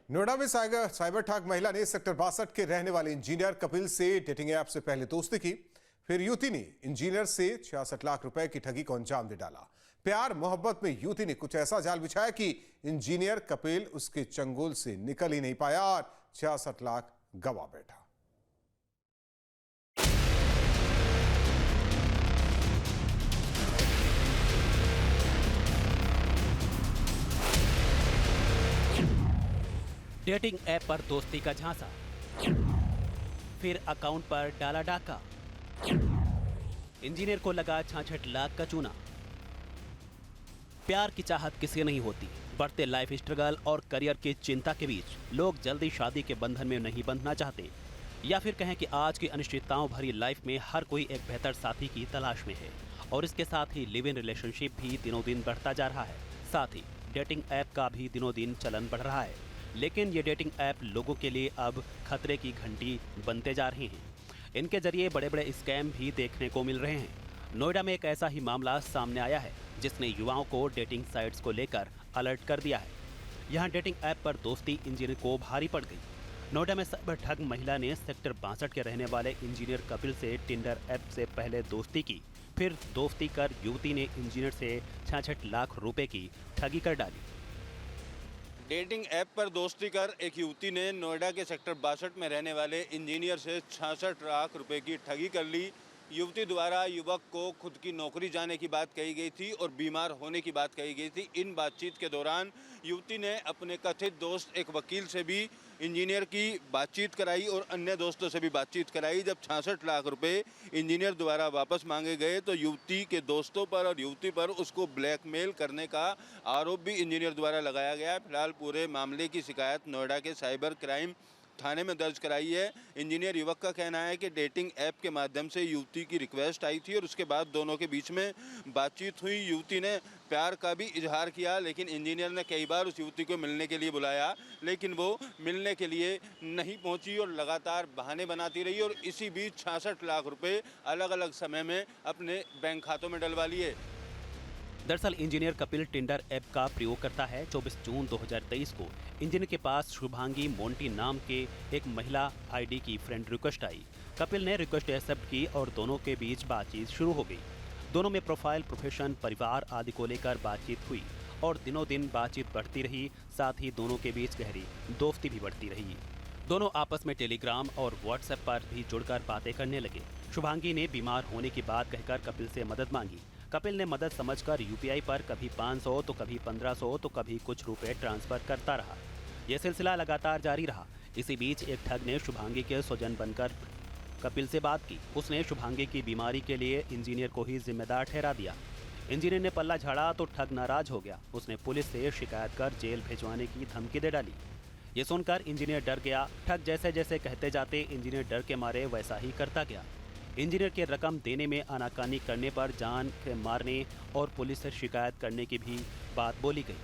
नोएडा में साइबर ठग महिला ने सेक्टर 62 के रहने वाले इंजीनियर कपिल से डेटिंग ऐप से पहले दोस्ती की। फिर युवती ने इंजीनियर से 66 लाख रुपए की ठगी को अंजाम दे डाला। प्यार मोहब्बत में युवती ने कुछ ऐसा जाल बिछाया कि इंजीनियर कपिल उसके चंगुल से निकल ही नहीं पाया और 66 लाख गंवा बैठा। डेटिंग ऐप पर दोस्ती का झांसा, फिर अकाउंट पर डाला डाका। इंजीनियर को लगा 66 लाख का चूना। प्यार की चाहत किसी नहीं होती। बढ़ते लाइफ स्ट्रगल और करियर की चिंता के बीच लोग जल्दी शादी के बंधन में नहीं बंधना चाहते, या फिर कहें कि आज की अनिश्चितताओं भरी लाइफ में हर कोई एक बेहतर साथी की तलाश में है। और इसके साथ ही लिव इन रिलेशनशिप भी दिनों दिन बढ़ता जा रहा है। साथ ही डेटिंग ऐप का भी दिनों दिन चलन बढ़ रहा है। लेकिन ये डेटिंग ऐप लोगों के लिए अब खतरे की घंटी बनते जा रहे हैं। इनके जरिए बड़े बड़े स्कैम भी देखने को मिल रहे हैं। नोएडा में एक ऐसा ही मामला सामने आया है जिसने युवाओं को डेटिंग साइट्स को लेकर अलर्ट कर दिया है। यहाँ डेटिंग ऐप पर दोस्ती इंजीनियर को भारी पड़ गई। नोएडा में साइबर ठग महिला ने सेक्टर 62 के रहने वाले इंजीनियर कपिल से टिंडर ऐप से पहले दोस्ती की। फिर दोस्ती कर युवती ने इंजीनियर से 66 लाख रुपए की ठगी कर डाली। डेटिंग ऐप पर दोस्ती कर एक युवती ने नोएडा के सेक्टर 62 में रहने वाले इंजीनियर से 66 लाख रुपए की ठगी कर ली। युवती द्वारा युवक को खुद की नौकरी जाने की बात कही गई थी और बीमार होने की बात कही गई थी। इन बातचीत के दौरान युवती ने अपने कथित दोस्त एक वकील से भी इंजीनियर की बातचीत कराई और अन्य दोस्तों से भी बातचीत कराई। जब 66 लाख रुपए इंजीनियर द्वारा वापस मांगे गए तो युवती के दोस्तों पर और युवती पर उसको ब्लैकमेल करने का आरोप भी इंजीनियर द्वारा लगाया गया है। फिलहाल पूरे मामले की शिकायत नोएडा के साइबर क्राइम थाने में दर्ज कराई है। इंजीनियर युवक का कहना है कि डेटिंग ऐप के माध्यम से युवती की रिक्वेस्ट आई थी और उसके बाद दोनों के बीच में बातचीत हुई। युवती ने प्यार का भी इजहार किया, लेकिन इंजीनियर ने कई बार उस युवती को मिलने के लिए बुलाया, लेकिन वो मिलने के लिए नहीं पहुंची और लगातार बहाने बनाती रही और इसी बीच 66 लाख रुपए अलग अलग समय में अपने बैंक खातों में डलवा लिए। दरअसल इंजीनियर कपिल टिंडर ऐप का प्रयोग करता है। 24 जून 2023 को इंजीनियर के पास शुभांगी मोंटी नाम के एक महिला आईडी की फ्रेंड रिक्वेस्ट आई। कपिल ने रिक्वेस्ट एक्सेप्ट की और दोनों के बीच बातचीत शुरू हो गई। दोनों में प्रोफाइल, प्रोफेशन, परिवार आदि को लेकर बातचीत हुई और दिनों दिन बातचीत बढ़ती रही। साथ ही दोनों के बीच गहरी दोस्ती भी बढ़ती रही। दोनों आपस में टेलीग्राम और व्हाट्सएप पर भी जुड़कर बातें करने लगे। शुभांगी ने बीमार होने की बात कहकर कपिल से मदद मांगी। कपिल ने मदद समझकर यूपीआई पर कभी 500 तो कभी 1500 तो कभी कुछ रुपए ट्रांसफर करता रहा। यह सिलसिला लगातार जारी रहा। इसी बीच एक ठग ने शुभांगी के स्वजन बनकर कपिल से बात की। उसने शुभांगी की बीमारी के लिए इंजीनियर को ही जिम्मेदार ठहरा दिया। इंजीनियर ने पल्ला झाड़ा तो ठग नाराज हो गया। उसने पुलिस से शिकायत कर जेल भिजवाने की धमकी दे डाली। ये सुनकर इंजीनियर डर गया। ठग जैसे जैसे कहते जाते इंजीनियर डर के मारे वैसा ही करता गया। इंजीनियर के रकम देने में आनाकानी करने पर जान के मारने और पुलिस से शिकायत करने की भी बात बोली गई।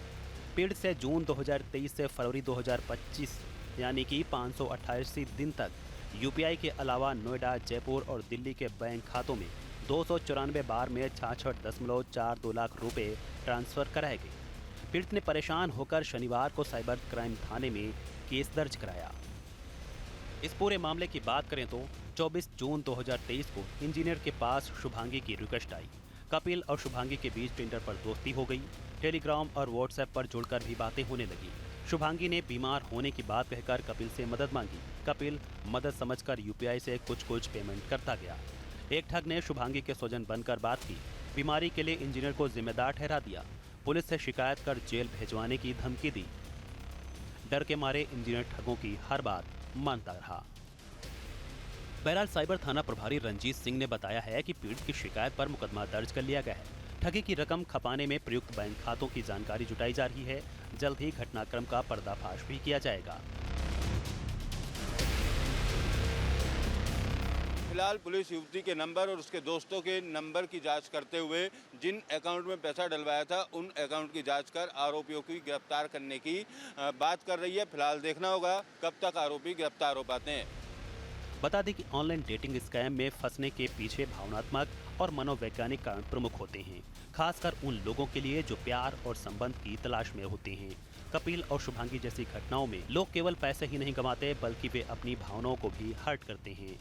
पीड़ित से जून 2023 से फरवरी 2025 यानी कि 588 दिन तक यूपीआई के अलावा नोएडा, जयपुर और दिल्ली के बैंक खातों में 294 बार में 66.42 लाख रुपए ट्रांसफर कराए गए। पीड़ित ने परेशान होकर शनिवार को साइबर क्राइम थाने में केस दर्ज कराया। इस पूरे मामले की बात करें तो 24 जून 2023 को इंजीनियर के पास शुभांगी की रिक्वेस्ट आई। कपिल और शुभांगी के बीच टिंडर पर दोस्ती हो गई। टेलीग्राम और व्हाट्सएप पर जुड़कर भी बातें होने लगी। शुभांगी ने बीमार होने की बात कहकर कपिल से मदद मांगी। कपिल मदद समझकर यूपीआई से कुछ पेमेंट करता गया। एक ठग ने शुभांगी के स्वजन बनकर बात की। बीमारी के लिए इंजीनियर को जिम्मेदार ठहरा दिया। पुलिस से शिकायत कर जेल भिजवाने की धमकी दी। डर के मारे इंजीनियर ठगों की हर बात मानता रहा। बहरहाल साइबर थाना प्रभारी रंजीत सिंह ने बताया है कि पीड़ित की शिकायत पर मुकदमा दर्ज कर लिया गया है। ठगी की रकम खपाने में प्रयुक्त बैंक खातों की जानकारी जुटाई जा रही है। जल्द ही घटनाक्रम का पर्दाफाश भी किया जाएगा। फिलहाल पुलिस युवती के नंबर और उसके दोस्तों के नंबर की जांच करते हुए जिन अकाउंट में पैसा डलवाया था उन अकाउंट की जांच कर आरोपियों की गिरफ्तार करने की बात कर रही है। फिलहाल देखना होगा कब तक आरोपी गिरफ्तार हो पाते हैं। बता दें कि ऑनलाइन डेटिंग स्कैम में फंसने के पीछे भावनात्मक और मनोवैज्ञानिक कारण प्रमुख होते हैं, खासकर उन लोगों के लिए जो प्यार और संबंध की तलाश में होते हैं। कपिल और शुभांगी जैसी घटनाओं में लोग केवल पैसे ही नहीं गंवाते बल्कि वे अपनी भावनाओं को भी हर्ट करते हैं।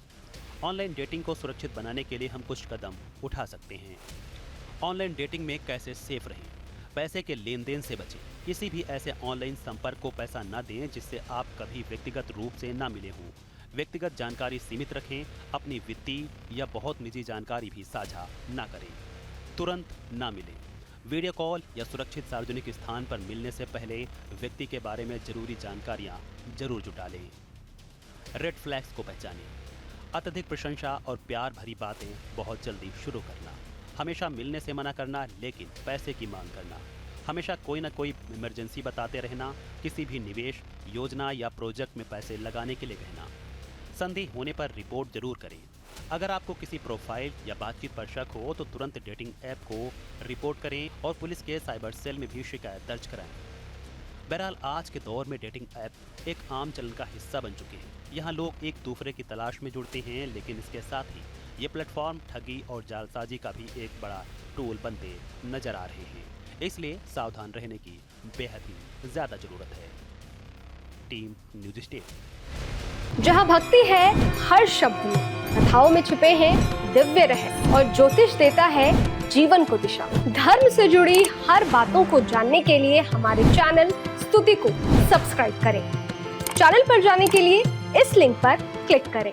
ऑनलाइन डेटिंग को सुरक्षित बनाने के लिए हम कुछ कदम उठा सकते हैं। ऑनलाइन डेटिंग में कैसे सेफ रहें? पैसे के लेन देन से बचें। किसी भी ऐसे ऑनलाइन संपर्क को पैसा न दें जिससे आप कभी व्यक्तिगत रूप से न मिले हों। व्यक्तिगत जानकारी सीमित रखें। अपनी वित्तीय या बहुत निजी जानकारी भी साझा न करें। तुरंत न मिलें। वीडियो कॉल या सुरक्षित सार्वजनिक स्थान पर मिलने से पहले व्यक्ति के बारे में जरूरी जानकारियां जरूर जुटा लें। रेड फ्लैग्स को पहचानें। अत्यधिक प्रशंसा और प्यार भरी बातें बहुत जल्दी शुरू करना। हमेशा मिलने से मना करना लेकिन पैसे की मांग करना। हमेशा कोई ना कोई इमरजेंसी बताते रहना। किसी भी निवेश योजना या प्रोजेक्ट में पैसे लगाने के लिए कहना। संदेह होने पर रिपोर्ट जरूर करें। अगर आपको किसी प्रोफाइल या बातचीत पर शक हो तो तुरंत डेटिंग ऐप को रिपोर्ट करें और पुलिस के साइबर सेल में भी शिकायत दर्ज कराएं। बहरहाल आज के दौर में डेटिंग ऐप एक आम चलन का हिस्सा बन चुके हैं। यहाँ लोग एक दूसरे की तलाश में जुड़ते हैं, लेकिन इसके साथ ही ये प्लेटफॉर्म ठगी और जालसाजी का भी एक बड़ा टूल बनते नजर आ रहे हैं। इसलिए सावधान रहने की बेहद ही ज्यादा जरूरत है। Team news state. जहाँ भक्ति है हर शब्द में, कथाओं में छुपे हैं दिव्य रहस्य और ज्योतिष देता है जीवन को दिशा। धर्म से जुड़ी हर बातों को जानने के लिए हमारे चैनल स्तुति को सब्सक्राइब करें। चैनल पर जाने के लिए इस लिंक पर क्लिक करें।